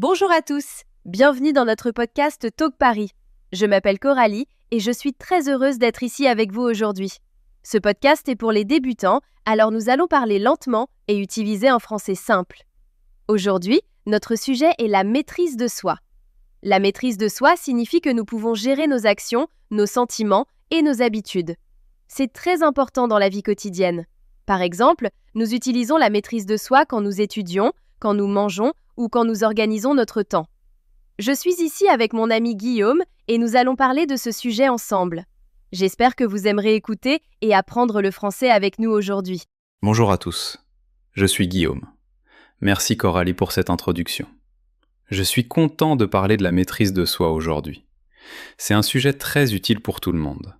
Bonjour à tous, bienvenue dans notre podcast Talk Paris. Je m'appelle Coralie et je suis très heureuse d'être ici avec vous aujourd'hui. Ce podcast est pour les débutants, alors nous allons parler lentement et utiliser un français simple. Aujourd'hui, notre sujet est la maîtrise de soi. La maîtrise de soi signifie que nous pouvons gérer nos actions, nos sentiments et nos habitudes. C'est très important dans la vie quotidienne. Par exemple, nous utilisons la maîtrise de soi quand nous étudions, quand nous mangeons ou quand nous organisons notre temps. Je suis ici avec mon ami Guillaume et nous allons parler de ce sujet ensemble. J'espère que vous aimerez écouter et apprendre le français avec nous aujourd'hui. Bonjour à tous, je suis Guillaume. Merci Coralie pour cette introduction. Je suis content de parler de la maîtrise de soi aujourd'hui. C'est un sujet très utile pour tout le monde.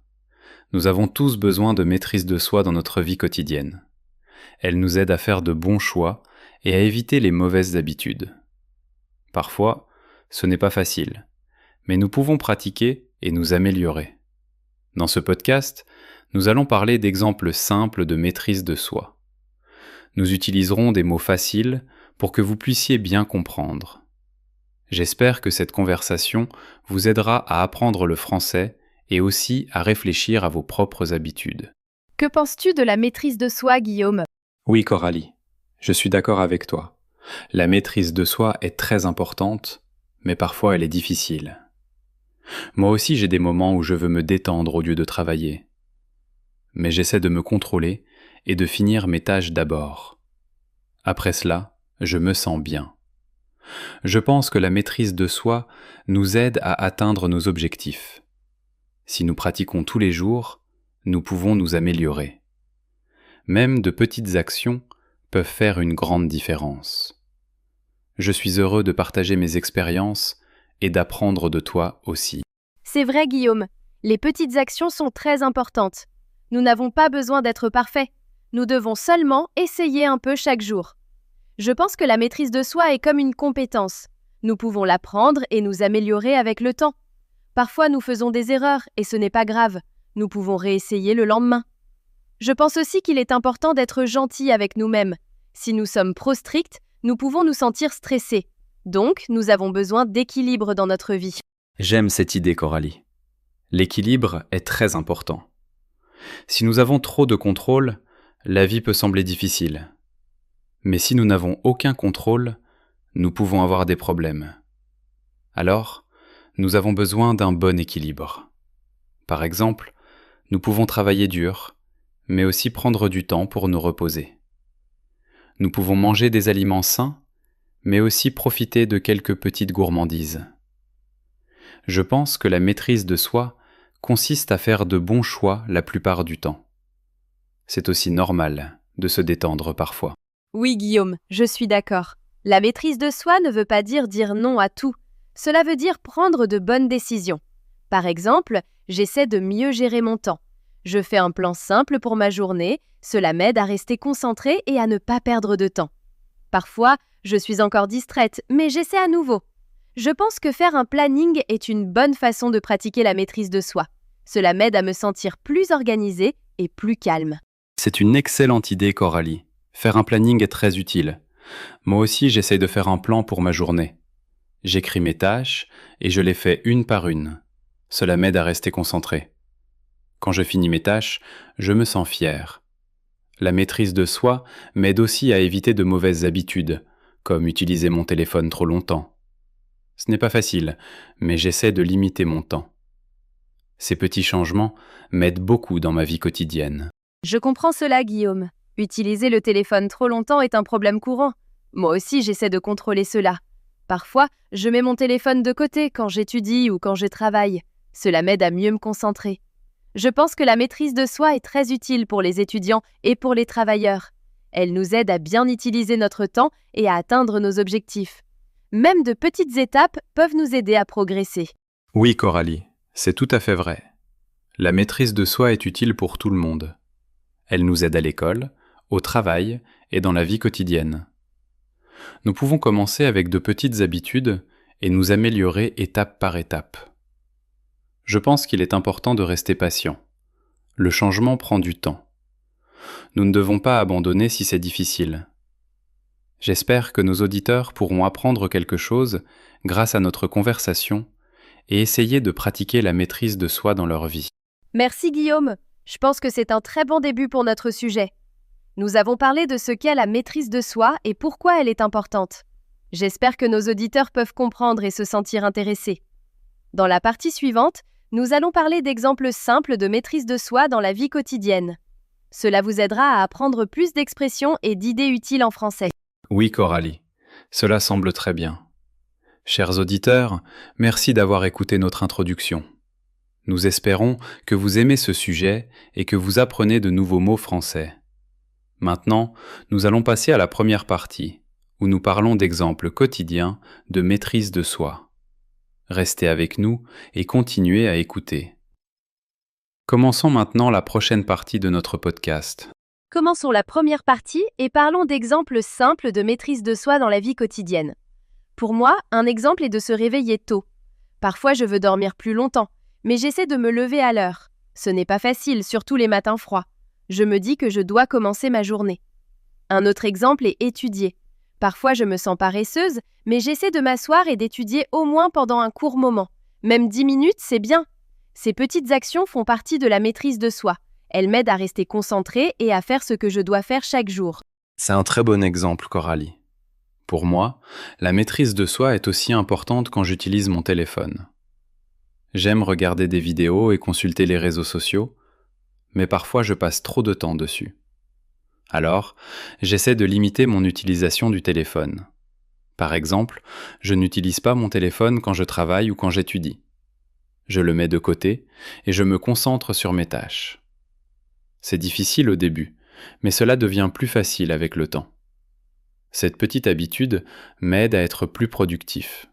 Nous avons tous besoin de maîtrise de soi dans notre vie quotidienne. Elle nous aide à faire de bons choix et à éviter les mauvaises habitudes. Parfois, ce n'est pas facile, mais nous pouvons pratiquer et nous améliorer. Dans ce podcast, nous allons parler d'exemples simples de maîtrise de soi. Nous utiliserons des mots faciles pour que vous puissiez bien comprendre. J'espère que cette conversation vous aidera à apprendre le français et aussi à réfléchir à vos propres habitudes. Que penses-tu de la maîtrise de soi, Guillaume ? Oui, Coralie, je suis d'accord avec toi. La maîtrise de soi est très importante, mais parfois elle est difficile. Moi aussi j'ai des moments où je veux me détendre au lieu de travailler. Mais j'essaie de me contrôler et de finir mes tâches d'abord. Après cela, je me sens bien. Je pense que la maîtrise de soi nous aide à atteindre nos objectifs. Si nous pratiquons tous les jours, nous pouvons nous améliorer. Même de petites actions peuvent faire une grande différence. Je suis heureux de partager mes expériences et d'apprendre de toi aussi. C'est vrai, Guillaume. Les petites actions sont très importantes. Nous n'avons pas besoin d'être parfaits. Nous devons seulement essayer un peu chaque jour. Je pense que la maîtrise de soi est comme une compétence. Nous pouvons l'apprendre et nous améliorer avec le temps. Parfois, nous faisons des erreurs et ce n'est pas grave. Nous pouvons réessayer le lendemain. Je pense aussi qu'il est important d'être gentil avec nous-mêmes. Si nous sommes trop stricts, nous pouvons nous sentir stressés. Donc, nous avons besoin d'équilibre dans notre vie. J'aime cette idée, Coralie. L'équilibre est très important. Si nous avons trop de contrôle, la vie peut sembler difficile. Mais si nous n'avons aucun contrôle, nous pouvons avoir des problèmes. Alors, nous avons besoin d'un bon équilibre. Par exemple, nous pouvons travailler dur, mais aussi prendre du temps pour nous reposer. Nous pouvons manger des aliments sains, mais aussi profiter de quelques petites gourmandises. Je pense que la maîtrise de soi consiste à faire de bons choix la plupart du temps. C'est aussi normal de se détendre parfois. Oui, Guillaume, je suis d'accord. La maîtrise de soi ne veut pas dire non à tout. Cela veut dire prendre de bonnes décisions. Par exemple, j'essaie de mieux gérer mon temps. Je fais un plan simple pour ma journée, cela m'aide à rester concentrée et à ne pas perdre de temps. Parfois, je suis encore distraite, mais j'essaie à nouveau. Je pense que faire un planning est une bonne façon de pratiquer la maîtrise de soi. Cela m'aide à me sentir plus organisée et plus calme. C'est une excellente idée, Coralie. Faire un planning est très utile. Moi aussi, j'essaie de faire un plan pour ma journée. J'écris mes tâches et je les fais une par une. Cela m'aide à rester concentré. Quand je finis mes tâches, je me sens fier. La maîtrise de soi m'aide aussi à éviter de mauvaises habitudes, comme utiliser mon téléphone trop longtemps. Ce n'est pas facile, mais j'essaie de limiter mon temps. Ces petits changements m'aident beaucoup dans ma vie quotidienne. Je comprends cela, Guillaume. Utiliser le téléphone trop longtemps est un problème courant. Moi aussi, j'essaie de contrôler cela. Parfois, je mets mon téléphone de côté quand j'étudie ou quand je travaille. Cela m'aide à mieux me concentrer. Je pense que la maîtrise de soi est très utile pour les étudiants et pour les travailleurs. Elle nous aide à bien utiliser notre temps et à atteindre nos objectifs. Même de petites étapes peuvent nous aider à progresser. Oui, Coralie, c'est tout à fait vrai. La maîtrise de soi est utile pour tout le monde. Elle nous aide à l'école, au travail et dans la vie quotidienne. Nous pouvons commencer avec de petites habitudes et nous améliorer étape par étape. Je pense qu'il est important de rester patient. Le changement prend du temps. Nous ne devons pas abandonner si c'est difficile. J'espère que nos auditeurs pourront apprendre quelque chose grâce à notre conversation et essayer de pratiquer la maîtrise de soi dans leur vie. Merci Guillaume. Je pense que c'est un très bon début pour notre sujet. Nous avons parlé de ce qu'est la maîtrise de soi et pourquoi elle est importante. J'espère que nos auditeurs peuvent comprendre et se sentir intéressés. Dans la partie suivante, nous allons parler d'exemples simples de maîtrise de soi dans la vie quotidienne. Cela vous aidera à apprendre plus d'expressions et d'idées utiles en français. Oui, Coralie, cela semble très bien. Chers auditeurs, merci d'avoir écouté notre introduction. Nous espérons que vous aimez ce sujet et que vous apprenez de nouveaux mots français. Maintenant, nous allons passer à la première partie, où nous parlons d'exemples quotidiens de maîtrise de soi. Restez avec nous et continuez à écouter. Commençons maintenant la prochaine partie de notre podcast. Commençons la première partie et parlons d'exemples simples de maîtrise de soi dans la vie quotidienne. Pour moi, un exemple est de se réveiller tôt. Parfois, je veux dormir plus longtemps, mais j'essaie de me lever à l'heure. Ce n'est pas facile, surtout les matins froids. Je me dis que je dois commencer ma journée. Un autre exemple est étudier. Parfois, je me sens paresseuse, mais j'essaie de m'asseoir et d'étudier au moins pendant un court moment. Même 10 minutes, c'est bien. Ces petites actions font partie de la maîtrise de soi. Elles m'aident à rester concentrée et à faire ce que je dois faire chaque jour. C'est un très bon exemple, Coralie. Pour moi, la maîtrise de soi est aussi importante quand j'utilise mon téléphone. J'aime regarder des vidéos et consulter les réseaux sociaux, mais parfois je passe trop de temps dessus. Alors, j'essaie de limiter mon utilisation du téléphone. Par exemple, je n'utilise pas mon téléphone quand je travaille ou quand j'étudie. Je le mets de côté et je me concentre sur mes tâches. C'est difficile au début, mais cela devient plus facile avec le temps. Cette petite habitude m'aide à être plus productif.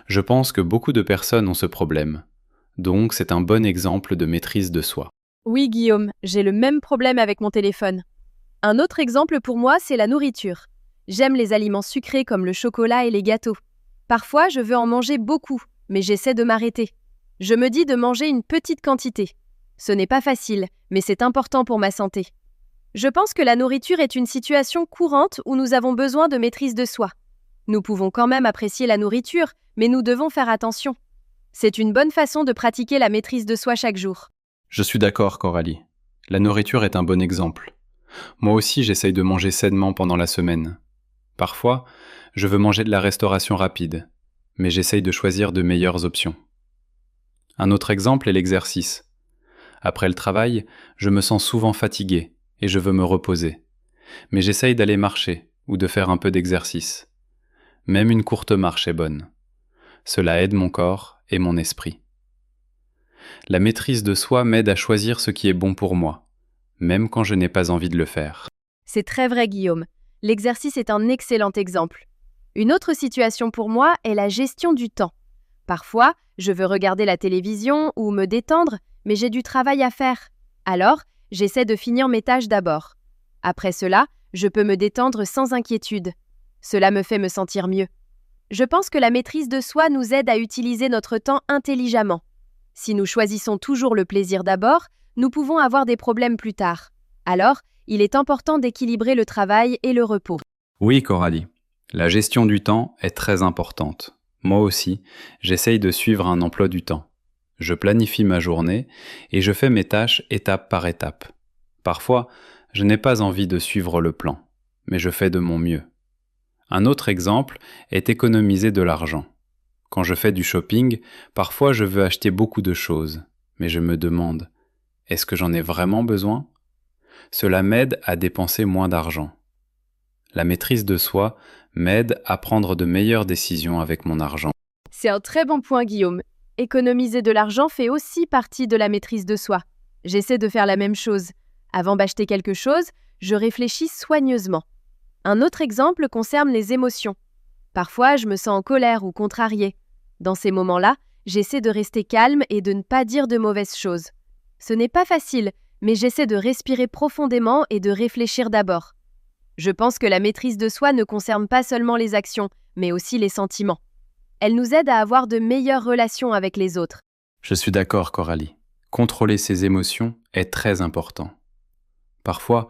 Je pense que beaucoup de personnes ont ce problème, donc c'est un bon exemple de maîtrise de soi. Oui, Guillaume, j'ai le même problème avec mon téléphone. Un autre exemple pour moi, c'est la nourriture. J'aime les aliments sucrés comme le chocolat et les gâteaux. Parfois, je veux en manger beaucoup, mais j'essaie de m'arrêter. Je me dis de manger une petite quantité. Ce n'est pas facile, mais c'est important pour ma santé. Je pense que la nourriture est une situation courante où nous avons besoin de maîtrise de soi. Nous pouvons quand même apprécier la nourriture, mais nous devons faire attention. C'est une bonne façon de pratiquer la maîtrise de soi chaque jour. Je suis d'accord, Coralie. La nourriture est un bon exemple. Moi aussi, j'essaye de manger sainement pendant la semaine. Parfois, je veux manger de la restauration rapide, mais j'essaye de choisir de meilleures options. Un autre exemple est l'exercice. Après le travail, je me sens souvent fatigué et je veux me reposer. Mais j'essaye d'aller marcher ou de faire un peu d'exercice. Même une courte marche est bonne. Cela aide mon corps et mon esprit. La maîtrise de soi m'aide à choisir ce qui est bon pour moi, même quand je n'ai pas envie de le faire. C'est très vrai, Guillaume. L'exercice est un excellent exemple. Une autre situation pour moi est la gestion du temps. Parfois, je veux regarder la télévision ou me détendre, mais j'ai du travail à faire. Alors, j'essaie de finir mes tâches d'abord. Après cela, je peux me détendre sans inquiétude. Cela me fait me sentir mieux. Je pense que la maîtrise de soi nous aide à utiliser notre temps intelligemment. Si nous choisissons toujours le plaisir d'abord, nous pouvons avoir des problèmes plus tard. Alors, il est important d'équilibrer le travail et le repos. Oui, Coralie. La gestion du temps est très importante. Moi aussi, j'essaye de suivre un emploi du temps. Je planifie ma journée et je fais mes tâches étape par étape. Parfois, je n'ai pas envie de suivre le plan, mais je fais de mon mieux. Un autre exemple est économiser de l'argent. Quand je fais du shopping, parfois je veux acheter beaucoup de choses, mais je me demande, est-ce que j'en ai vraiment besoin ? Cela m'aide à dépenser moins d'argent. La maîtrise de soi m'aide à prendre de meilleures décisions avec mon argent. C'est un très bon point, Guillaume. Économiser de l'argent fait aussi partie de la maîtrise de soi. J'essaie de faire la même chose. Avant d'acheter quelque chose, je réfléchis soigneusement. Un autre exemple concerne les émotions. Parfois, je me sens en colère ou contrariée. Dans ces moments-là, j'essaie de rester calme et de ne pas dire de mauvaises choses. Ce n'est pas facile, mais j'essaie de respirer profondément et de réfléchir d'abord. Je pense que la maîtrise de soi ne concerne pas seulement les actions, mais aussi les sentiments. Elle nous aide à avoir de meilleures relations avec les autres. Je suis d'accord, Coralie. Contrôler ses émotions est très important. Parfois,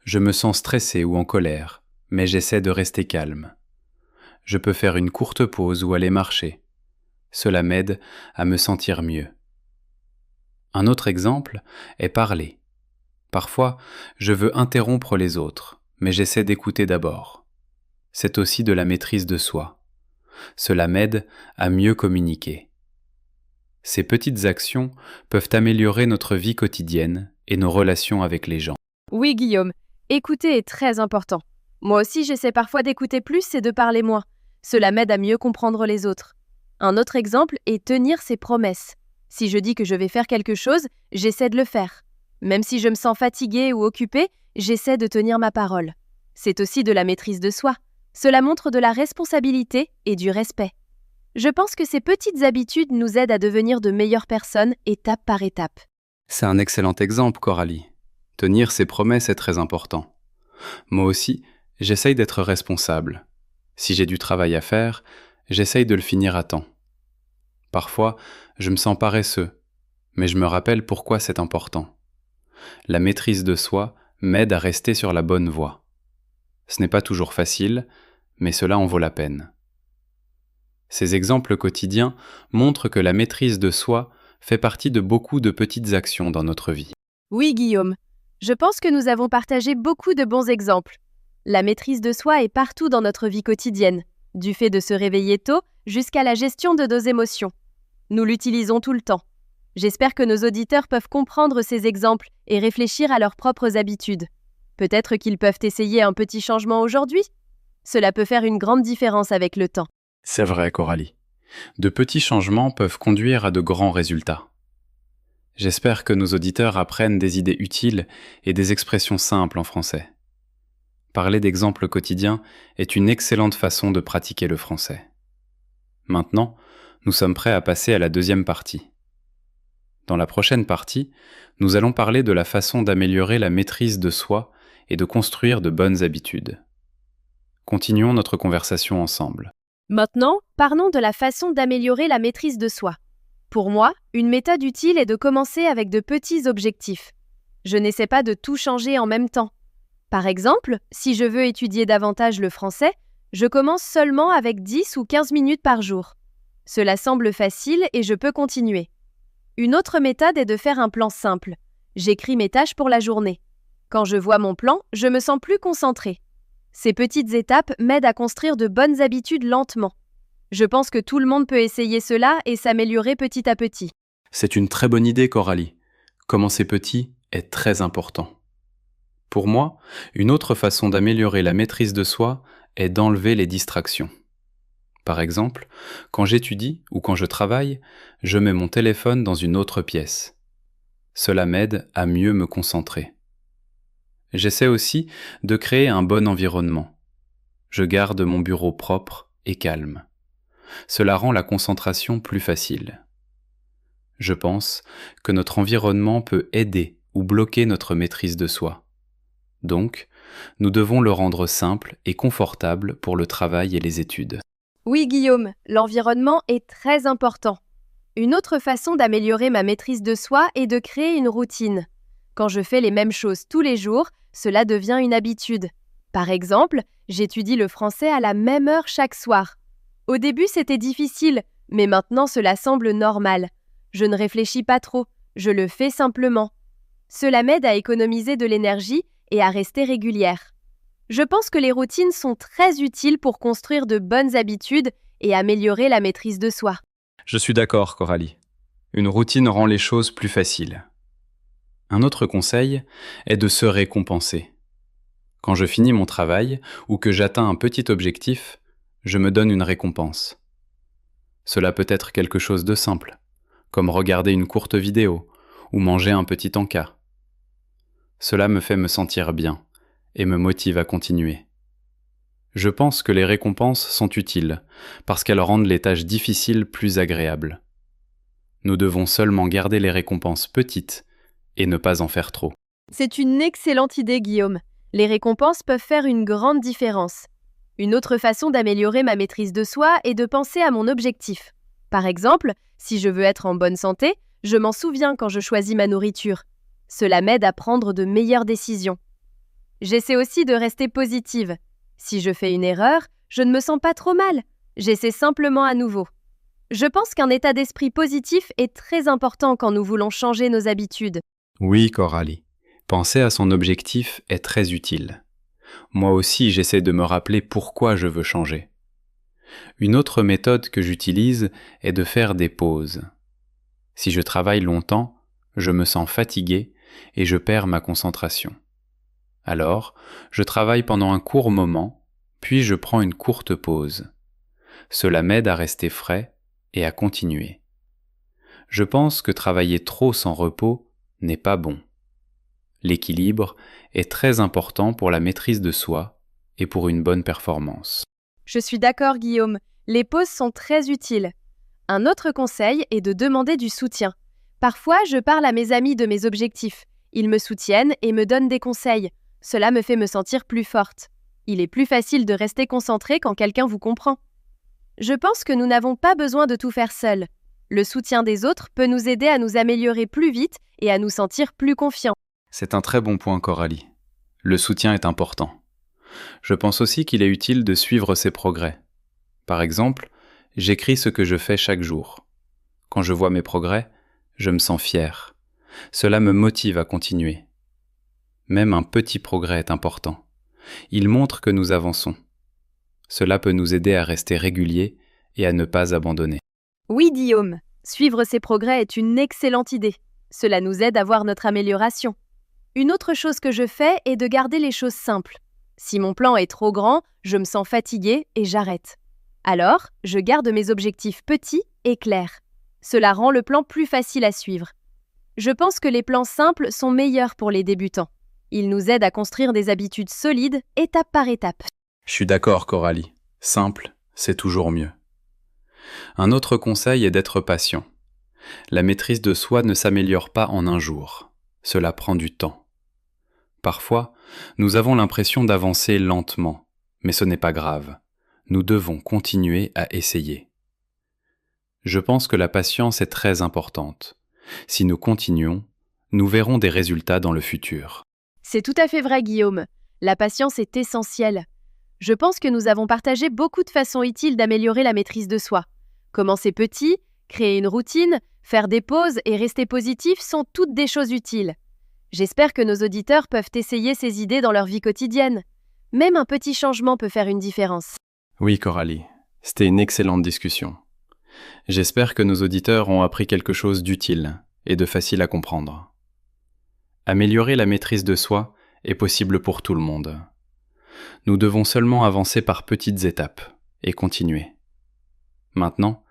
je me sens stressé ou en colère, mais j'essaie de rester calme. Je peux faire une courte pause ou aller marcher. Cela m'aide à me sentir mieux. Un autre exemple est parler. Parfois, je veux interrompre les autres, mais j'essaie d'écouter d'abord. C'est aussi de la maîtrise de soi. Cela m'aide à mieux communiquer. Ces petites actions peuvent améliorer notre vie quotidienne et nos relations avec les gens. Oui, Guillaume, écouter est très important. Moi aussi, j'essaie parfois d'écouter plus et de parler moins. Cela m'aide à mieux comprendre les autres. Un autre exemple est tenir ses promesses. Si je dis que je vais faire quelque chose, j'essaie de le faire. Même si je me sens fatiguée ou occupée, j'essaie de tenir ma parole. C'est aussi de la maîtrise de soi. Cela montre de la responsabilité et du respect. Je pense que ces petites habitudes nous aident à devenir de meilleures personnes étape par étape. C'est un excellent exemple, Coralie. Tenir ses promesses est très important. Moi aussi, j'essaye d'être responsable. Si j'ai du travail à faire, j'essaye de le finir à temps. Parfois, je me sens paresseux, mais je me rappelle pourquoi c'est important. La maîtrise de soi m'aide à rester sur la bonne voie. Ce n'est pas toujours facile, mais cela en vaut la peine. Ces exemples quotidiens montrent que la maîtrise de soi fait partie de beaucoup de petites actions dans notre vie. Oui, Guillaume. Je pense que nous avons partagé beaucoup de bons exemples. La maîtrise de soi est partout dans notre vie quotidienne, du fait de se réveiller tôt jusqu'à la gestion de nos émotions. Nous l'utilisons tout le temps. J'espère que nos auditeurs peuvent comprendre ces exemples et réfléchir à leurs propres habitudes. Peut-être qu'ils peuvent essayer un petit changement aujourd'hui. Cela peut faire une grande différence avec le temps. C'est vrai, Coralie. De petits changements peuvent conduire à de grands résultats. J'espère que nos auditeurs apprennent des idées utiles et des expressions simples en français. Parler d'exemples quotidiens est une excellente façon de pratiquer le français. Maintenant, nous sommes prêts à passer à la deuxième partie. Dans la prochaine partie, nous allons parler de la façon d'améliorer la maîtrise de soi et de construire de bonnes habitudes. Continuons notre conversation ensemble. Maintenant, parlons de la façon d'améliorer la maîtrise de soi. Pour moi, une méthode utile est de commencer avec de petits objectifs. Je n'essaie pas de tout changer en même temps. Par exemple, si je veux étudier davantage le français, je commence seulement avec 10 ou 15 minutes par jour. Cela semble facile et je peux continuer. Une autre méthode est de faire un plan simple. J'écris mes tâches pour la journée. Quand je vois mon plan, je me sens plus concentrée. Ces petites étapes m'aident à construire de bonnes habitudes lentement. Je pense que tout le monde peut essayer cela et s'améliorer petit à petit. C'est une très bonne idée, Coralie. Commencer petit est très important. Pour moi, une autre façon d'améliorer la maîtrise de soi est d'enlever les distractions. Par exemple, quand j'étudie ou quand je travaille, je mets mon téléphone dans une autre pièce. Cela m'aide à mieux me concentrer. J'essaie aussi de créer un bon environnement. Je garde mon bureau propre et calme. Cela rend la concentration plus facile. Je pense que notre environnement peut aider ou bloquer notre maîtrise de soi. Donc, nous devons le rendre simple et confortable pour le travail et les études. Oui, Guillaume, l'environnement est très important. Une autre façon d'améliorer ma maîtrise de soi est de créer une routine. Quand je fais les mêmes choses tous les jours, cela devient une habitude. Par exemple, j'étudie le français à la même heure chaque soir. Au début, c'était difficile, mais maintenant cela semble normal. Je ne réfléchis pas trop, je le fais simplement. Cela m'aide à économiser de l'énergie et à rester régulière. Je pense que les routines sont très utiles pour construire de bonnes habitudes et améliorer la maîtrise de soi. Je suis d'accord, Coralie. Une routine rend les choses plus faciles. Un autre conseil est de se récompenser. Quand je finis mon travail ou que j'atteins un petit objectif, je me donne une récompense. Cela peut être quelque chose de simple, comme regarder une courte vidéo ou manger un petit encas. Cela me fait me sentir bien et me motive à continuer. Je pense que les récompenses sont utiles parce qu'elles rendent les tâches difficiles plus agréables. Nous devons seulement garder les récompenses petites et ne pas en faire trop. C'est une excellente idée, Guillaume. Les récompenses peuvent faire une grande différence. Une autre façon d'améliorer ma maîtrise de soi est de penser à mon objectif. Par exemple, si je veux être en bonne santé, je m'en souviens quand je choisis ma nourriture. Cela m'aide à prendre de meilleures décisions. J'essaie aussi de rester positive. Si je fais une erreur, je ne me sens pas trop mal. J'essaie simplement à nouveau. Je pense qu'un état d'esprit positif est très important quand nous voulons changer nos habitudes. Oui, Coralie. Penser à son objectif est très utile. Moi aussi, j'essaie de me rappeler pourquoi je veux changer. Une autre méthode que j'utilise est de faire des pauses. Si je travaille longtemps, je me sens fatigué et je perds ma concentration. Alors, je travaille pendant un court moment, puis je prends une courte pause. Cela m'aide à rester frais et à continuer. Je pense que travailler trop sans repos n'est pas bon. L'équilibre est très important pour la maîtrise de soi et pour une bonne performance. Je suis d'accord, Guillaume. Les pauses sont très utiles. Un autre conseil est de demander du soutien. Parfois, je parle à mes amis de mes objectifs. Ils me soutiennent et me donnent des conseils. Cela me fait me sentir plus forte. Il est plus facile de rester concentré quand quelqu'un vous comprend. Je pense que nous n'avons pas besoin de tout faire seuls. Le soutien des autres peut nous aider à nous améliorer plus vite et à nous sentir plus confiants. C'est un très bon point, Coralie. Le soutien est important. Je pense aussi qu'il est utile de suivre ses progrès. Par exemple, j'écris ce que je fais chaque jour. Quand je vois mes progrès, je me sens fier. Cela me motive à continuer. Même un petit progrès est important. Il montre que nous avançons. Cela peut nous aider à rester réguliers et à ne pas abandonner. Oui, Guillaume, suivre ces progrès est une excellente idée. Cela nous aide à voir notre amélioration. Une autre chose que je fais est de garder les choses simples. Si mon plan est trop grand, je me sens fatiguée et j'arrête. Alors, je garde mes objectifs petits et clairs. Cela rend le plan plus facile à suivre. Je pense que les plans simples sont meilleurs pour les débutants. Ils nous aident à construire des habitudes solides, étape par étape. Je suis d'accord, Coralie. Simple, c'est toujours mieux. Un autre conseil est d'être patient. La maîtrise de soi ne s'améliore pas en un jour. Cela prend du temps. Parfois, nous avons l'impression d'avancer lentement, mais ce n'est pas grave. Nous devons continuer à essayer. Je pense que la patience est très importante. Si nous continuons, nous verrons des résultats dans le futur. C'est tout à fait vrai, Guillaume. La patience est essentielle. Je pense que nous avons partagé beaucoup de façons utiles d'améliorer la maîtrise de soi. Commencer petit, créer une routine, faire des pauses et rester positif sont toutes des choses utiles. J'espère que nos auditeurs peuvent essayer ces idées dans leur vie quotidienne. Même un petit changement peut faire une différence. Oui, Coralie, c'était une excellente discussion. J'espère que nos auditeurs ont appris quelque chose d'utile et de facile à comprendre. Améliorer la maîtrise de soi est possible pour tout le monde. Nous devons seulement avancer par petites étapes et continuer. Maintenant,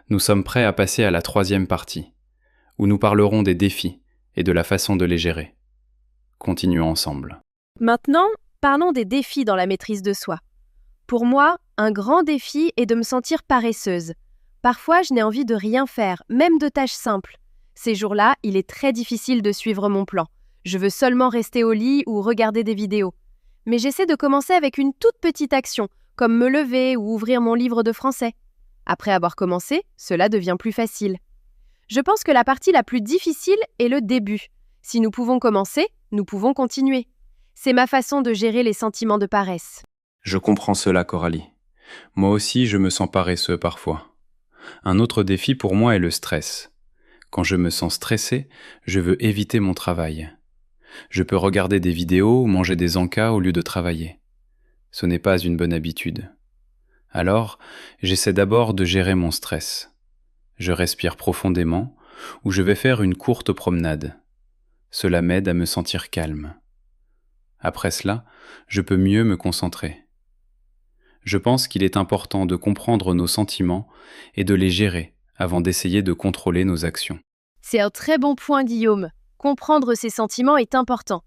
nous sommes prêts à passer à la 3e partie, où nous parlerons des défis et de la façon de les gérer. Continuons ensemble. Maintenant, parlons des défis dans la maîtrise de soi. Pour moi, un grand défi est de me sentir paresseuse. Parfois, je n'ai envie de rien faire, même de tâches simples. Ces jours-là, il est très difficile de suivre mon plan. Je veux seulement rester au lit ou regarder des vidéos. Mais j'essaie de commencer avec une toute petite action, comme me lever ou ouvrir mon livre de français. Après avoir commencé, cela devient plus facile. Je pense que la partie la plus difficile est le début. Si nous pouvons commencer, nous pouvons continuer. C'est ma façon de gérer les sentiments de paresse. Je comprends cela, Coralie. Moi aussi, je me sens paresseux parfois. Un autre défi pour moi est le stress. Quand je me sens stressé, je veux éviter mon travail. Je peux regarder des vidéos ou manger des encas au lieu de travailler. Ce n'est pas une bonne habitude. Alors, j'essaie d'abord de gérer mon stress. Je respire profondément ou je vais faire une courte promenade. Cela m'aide à me sentir calme. Après cela, je peux mieux me concentrer. Je pense qu'il est important de comprendre nos sentiments et de les gérer avant d'essayer de contrôler nos actions. C'est un très bon point, Guillaume. Comprendre ses sentiments est important.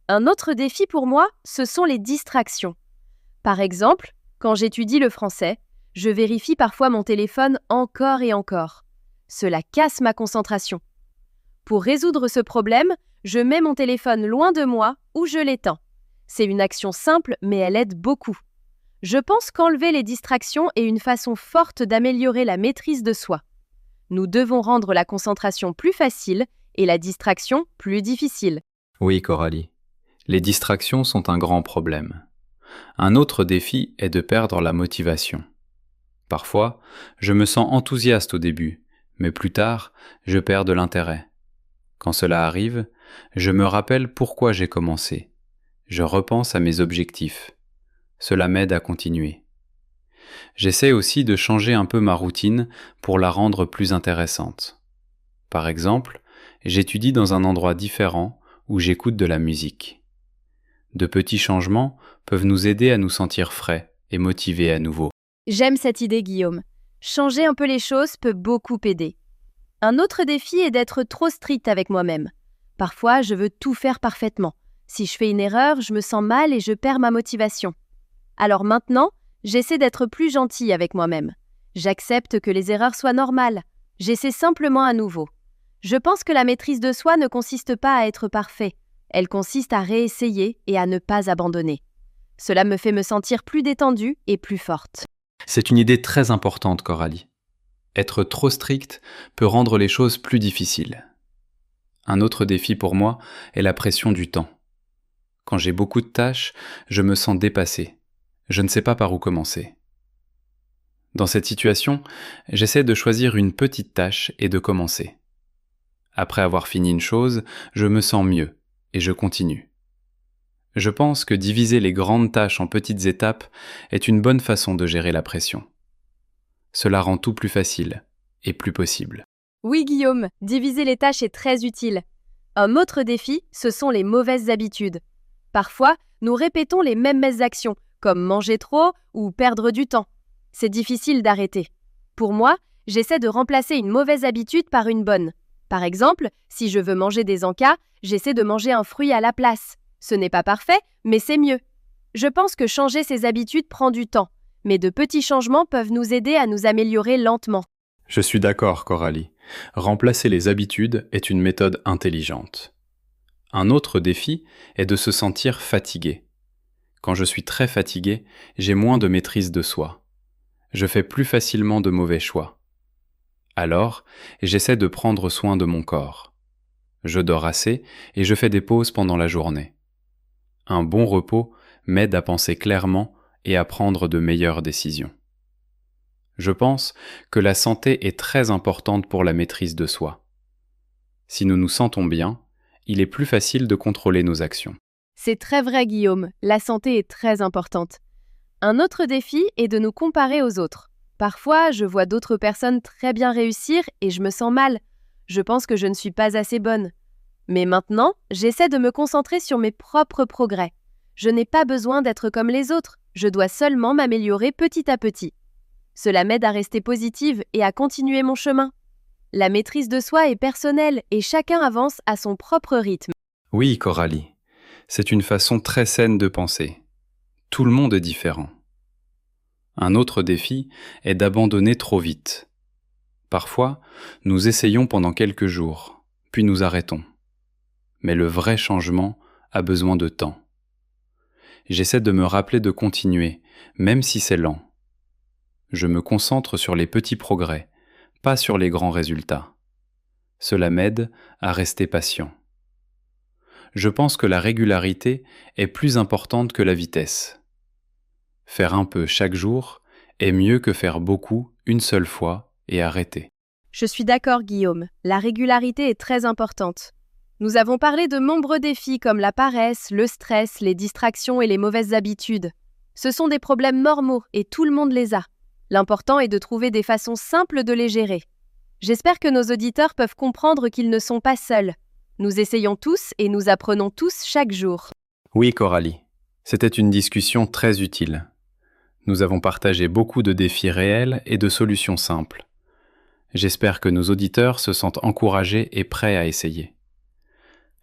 Un autre défi pour moi, ce sont les distractions. Par exemple, quand j'étudie le français, je vérifie parfois mon téléphone encore et encore. Cela casse ma concentration. Pour résoudre ce problème, je mets mon téléphone loin de moi ou je l'éteins. C'est une action simple, mais elle aide beaucoup. Je pense qu'enlever les distractions est une façon forte d'améliorer la maîtrise de soi. Nous devons rendre la concentration plus facile et la distraction plus difficile. Oui, Coralie. Les distractions sont un grand problème. Un autre défi est de perdre la motivation. Parfois, je me sens enthousiaste au début, mais plus tard, je perds de l'intérêt. Quand cela arrive, je me rappelle pourquoi j'ai commencé. Je repense à mes objectifs. Cela m'aide à continuer. J'essaie aussi de changer un peu ma routine pour la rendre plus intéressante. Par exemple, j'étudie dans un endroit différent où j'écoute de la musique. De petits changements peuvent nous aider à nous sentir frais et motivés à nouveau. J'aime cette idée, Guillaume. Changer un peu les choses peut beaucoup aider. Un autre défi est d'être trop strict avec moi-même. Parfois, je veux tout faire parfaitement. Si je fais une erreur, je me sens mal et je perds ma motivation. Alors maintenant, j'essaie d'être plus gentille avec moi-même. J'accepte que les erreurs soient normales. J'essaie simplement à nouveau. Je pense que la maîtrise de soi ne consiste pas à être parfait. Elle consiste à réessayer et à ne pas abandonner. Cela me fait me sentir plus détendue et plus forte. C'est une idée très importante, Coralie. Être trop strict peut rendre les choses plus difficiles. Un autre défi pour moi est la pression du temps. Quand j'ai beaucoup de tâches, je me sens dépassé. Je ne sais pas par où commencer. Dans cette situation, j'essaie de choisir une petite tâche et de commencer. Après avoir fini une chose, je me sens mieux et je continue. Je pense que diviser les grandes tâches en petites étapes est une bonne façon de gérer la pression. Cela rend tout plus facile et plus possible. Oui, Guillaume, diviser les tâches est très utile. Un autre défi, ce sont les mauvaises habitudes. Parfois, nous répétons les mêmes actions, comme manger trop ou perdre du temps. C'est difficile d'arrêter. Pour moi, j'essaie de remplacer une mauvaise habitude par une bonne. Par exemple, si je veux manger des encas, j'essaie de manger un fruit à la place. Ce n'est pas parfait, mais c'est mieux. Je pense que changer ses habitudes prend du temps, mais de petits changements peuvent nous aider à nous améliorer lentement. Je suis d'accord, Coralie. Remplacer les habitudes est une méthode intelligente. Un autre défi est de se sentir fatigué. Quand je suis très fatigué, j'ai moins de maîtrise de soi. Je fais plus facilement de mauvais choix. Alors, j'essaie de prendre soin de mon corps. Je dors assez et je fais des pauses pendant la journée. Un bon repos m'aide à penser clairement et à prendre de meilleures décisions. Je pense que la santé est très importante pour la maîtrise de soi. Si nous nous sentons bien, il est plus facile de contrôler nos actions. C'est très vrai, Guillaume, la santé est très importante. Un autre défi est de nous comparer aux autres. Parfois, je vois d'autres personnes très bien réussir et je me sens mal. Je pense que je ne suis pas assez bonne. Mais maintenant, j'essaie de me concentrer sur mes propres progrès. Je n'ai pas besoin d'être comme les autres, je dois seulement m'améliorer petit à petit. Cela m'aide à rester positive et à continuer mon chemin. La maîtrise de soi est personnelle et chacun avance à son propre rythme. Oui, Coralie, c'est une façon très saine de penser. Tout le monde est différent. Un autre défi est d'abandonner trop vite. Parfois, nous essayons pendant quelques jours, puis nous arrêtons. Mais le vrai changement a besoin de temps. J'essaie de me rappeler de continuer, même si c'est lent. Je me concentre sur les petits progrès, pas sur les grands résultats. Cela m'aide à rester patient. Je pense que la régularité est plus importante que la vitesse. Faire un peu chaque jour est mieux que faire beaucoup une seule fois et arrêter. Je suis d'accord, Guillaume, la régularité est très importante. Nous avons parlé de nombreux défis comme la paresse, le stress, les distractions et les mauvaises habitudes. Ce sont des problèmes normaux et tout le monde les a. L'important est de trouver des façons simples de les gérer. J'espère que nos auditeurs peuvent comprendre qu'ils ne sont pas seuls. Nous essayons tous et nous apprenons tous chaque jour. Oui, Coralie, c'était une discussion très utile. Nous avons partagé beaucoup de défis réels et de solutions simples. J'espère que nos auditeurs se sentent encouragés et prêts à essayer.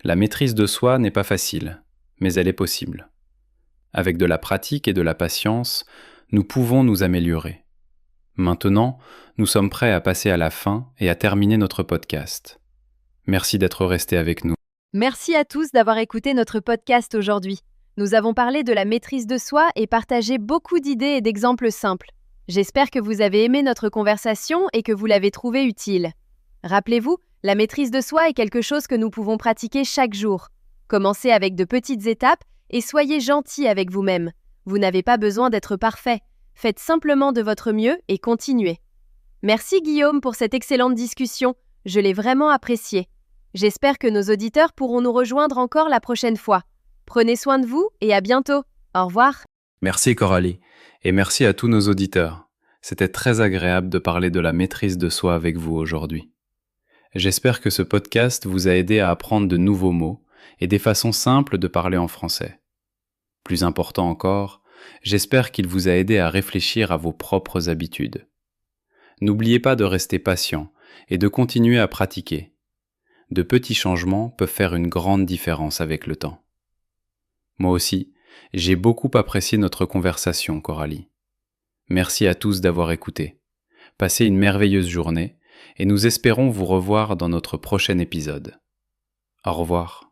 La maîtrise de soi n'est pas facile, mais elle est possible. Avec de la pratique et de la patience, nous pouvons nous améliorer. Maintenant, nous sommes prêts à passer à la fin et à terminer notre podcast. Merci d'être restés avec nous. Merci à tous d'avoir écouté notre podcast aujourd'hui. Nous avons parlé de la maîtrise de soi et partagé beaucoup d'idées et d'exemples simples. J'espère que vous avez aimé notre conversation et que vous l'avez trouvée utile. Rappelez-vous, la maîtrise de soi est quelque chose que nous pouvons pratiquer chaque jour. Commencez avec de petites étapes et soyez gentils avec vous-même. Vous n'avez pas besoin d'être parfait. Faites simplement de votre mieux et continuez. Merci Guillaume pour cette excellente discussion. Je l'ai vraiment appréciée. J'espère que nos auditeurs pourront nous rejoindre encore la prochaine fois. Prenez soin de vous et à bientôt. Au revoir. Merci Coralie, et merci à tous nos auditeurs. C'était très agréable de parler de la maîtrise de soi avec vous aujourd'hui. J'espère que ce podcast vous a aidé à apprendre de nouveaux mots et des façons simples de parler en français. Plus important encore, j'espère qu'il vous a aidé à réfléchir à vos propres habitudes. N'oubliez pas de rester patient et de continuer à pratiquer. De petits changements peuvent faire une grande différence avec le temps. Moi aussi, j'ai beaucoup apprécié notre conversation, Coralie. Merci à tous d'avoir écouté. Passez une merveilleuse journée et nous espérons vous revoir dans notre prochain épisode. Au revoir.